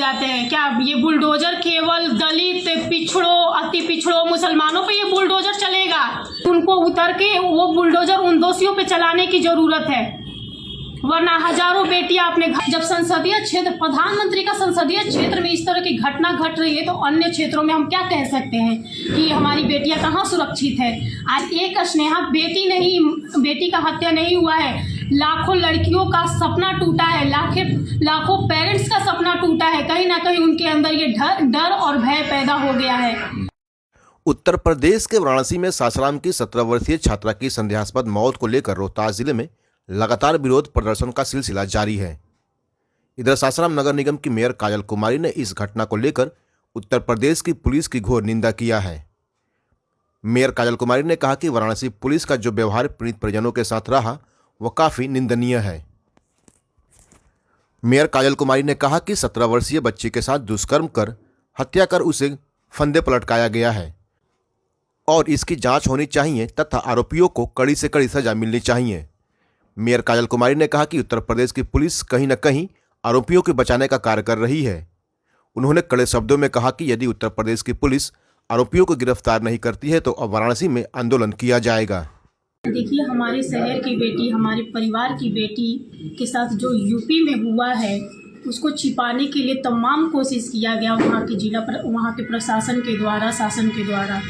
जाते हैं। क्या ये बुलडोजर केवल दलित, पिछड़ों, अति पिछड़ों, मुसलमानों पे ये बुलडोजर चलेगा? उनको उतर के वो बुलडोजर उन दोषियों पे चलाने की जरूरत है, वरना हजारों बेटियां अपने घर। जब संसदीय क्षेत्र, प्रधानमंत्री का संसदीय क्षेत्र में इस तरह की घटना घट रही है तो अन्य क्षेत्रों में हम क्या कह सकते हैं कि हमारी बेटियां कहाँ सुरक्षित है? आज एक स्नेहा बेटी का हत्या नहीं हुआ है, लाखों लड़कियों का सपना टूटा है, लाखों पेरेंट्स का सपना टूटा है। कहीं ना कहीं उनके अंदर ये डर और भय पैदा हो गया है। उत्तर प्रदेश के वाराणसी में सासाराम की 17 वर्षीय छात्रा की संदेहास्पद मौत को लेकर रोहतास जिले में लगातार विरोध प्रदर्शन का सिलसिला जारी है। इधर सासाराम नगर निगम की मेयर काजल कुमारी ने इस घटना को लेकर उत्तर प्रदेश की पुलिस की घोर निंदा किया है। मेयर काजल कुमारी ने कहा कि वाराणसी पुलिस का जो व्यवहार पीड़ित परिजनों के साथ रहा वह काफी निंदनीय है। मेयर काजल कुमारी ने कहा कि 17 वर्षीय बच्ची के साथ दुष्कर्म कर हत्या कर उसे फंदे पर लटकाया गया है और इसकी जांच होनी चाहिए तथा आरोपियों को कड़ी से कड़ी सजा मिलनी चाहिए। मेयर काजल कुमारी ने कहा कि उत्तर प्रदेश की पुलिस कहीं न कहीं आरोपियों को बचाने का कार्य कर रही है। उन्होंने कड़े शब्दों में कहा कि यदि उत्तर प्रदेश की पुलिस आरोपियों को गिरफ्तार नहीं करती है तो अब वाराणसी में आंदोलन किया जाएगा। देखिए, हमारे शहर की बेटी, हमारे परिवार की बेटी के साथ जो यूपी में हुआ है उसको छिपाने के लिए तमाम कोशिश किया गया वहाँ के प्रशासन के द्वारा, शासन के द्वारा।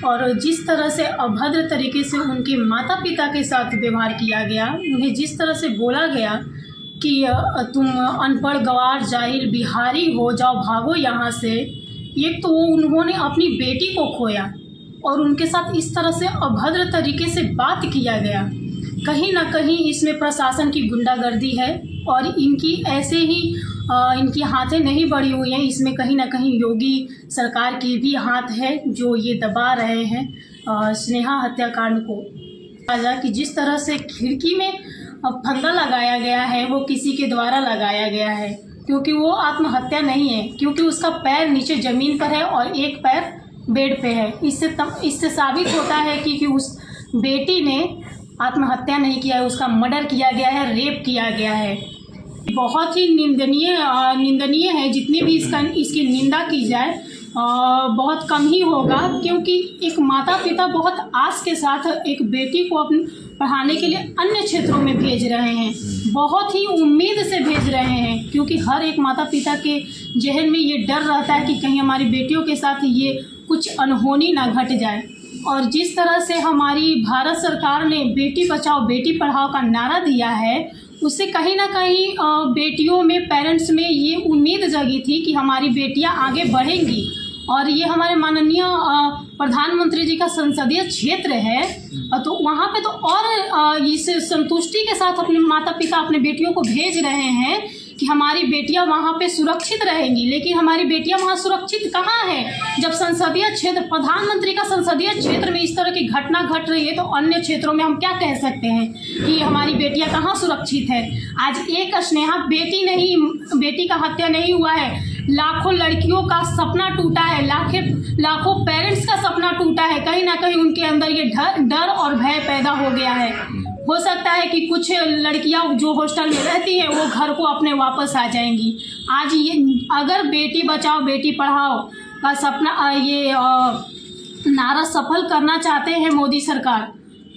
और जिस तरह से अभद्र तरीके से उनके माता पिता के साथ व्यवहार किया गया, उन्हें जिस तरह से बोला गया कि तुम अनपढ़, गंवार, जाहिल, बिहारी हो, जाओ, भागो यहाँ से। एक तो वो उन्होंने अपनी बेटी को खोया और उनके साथ इस तरह से अभद्र तरीके से बात किया गया। कहीं ना कहीं इसमें प्रशासन की गुंडागर्दी है और इनकी ऐसे ही इनकी हाथें नहीं बढ़ी हुई हैं। इसमें कहीं ना कहीं योगी सरकार की भी हाथ है जो ये दबा रहे हैं स्नेहा हत्याकांड को। कि जिस तरह से खिड़की में फंदा लगाया गया है वो किसी के द्वारा लगाया गया है, क्योंकि वो आत्महत्या नहीं है, क्योंकि उसका पैर नीचे ज़मीन पर है और एक पैर बेड पे है। इससे साबित होता है कि उस बेटी ने आत्महत्या नहीं किया है, उसका मर्डर किया गया है, रेप किया गया है। बहुत ही निंदनीय है। जितनी भी इसकी निंदा की जाए बहुत कम ही होगा, क्योंकि एक माता पिता बहुत आस के साथ एक बेटी को अपने पढ़ाने के लिए अन्य क्षेत्रों में भेज रहे हैं, बहुत ही उम्मीद से भेज रहे हैं, क्योंकि हर एक माता पिता के जहन में ये डर रहता है कि कहीं हमारी बेटियों के साथ ये कुछ अनहोनी ना घट जाए। और जिस तरह से हमारी भारत सरकार ने बेटी बचाओ बेटी पढ़ाओ का नारा दिया है, उससे कहीं ना कहीं बेटियों में, पेरेंट्स में ये उम्मीद जगी थी कि हमारी बेटियां आगे बढ़ेंगी। और ये हमारे माननीय प्रधानमंत्री जी का संसदीय क्षेत्र है, तो वहाँ पे तो और इस संतुष्टि के साथ अपने माता पिता अपने बेटियों को भेज रहे हैं कि हमारी बेटियां वहाँ पे सुरक्षित रहेंगी। लेकिन हमारी बेटियां वहाँ सुरक्षित कहाँ है? जब संसदीय क्षेत्र, प्रधानमंत्री का संसदीय क्षेत्र में इस तरह की घटना घट रही है तो अन्य क्षेत्रों में हम क्या कह सकते हैं कि हमारी बेटियां कहाँ सुरक्षित है? आज एक स्नेहा बेटी का हत्या नहीं हुआ है, लाखों लड़कियों का सपना टूटा है, लाखों पेरेंट्स का सपना टूटा है। कहीं ना कहीं उनके अंदर ये डर और भय पैदा हो गया है। हो सकता है कि कुछ लड़कियां जो हॉस्टल में रहती हैं वो घर को अपने वापस आ जाएंगी। आज ये अगर बेटी बचाओ बेटी पढ़ाओ का सपना, ये नारा सफल करना चाहते हैं मोदी सरकार,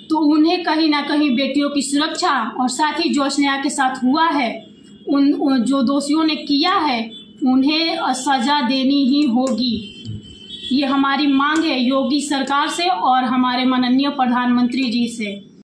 तो उन्हें कहीं ना कहीं बेटियों की सुरक्षा और साथ ही जो स्नेहा के साथ हुआ है, उन जो दोषियों ने किया है उन्हें सजा देनी ही होगी। ये हमारी मांग है योगी सरकार से और हमारे माननीय प्रधानमंत्री जी से।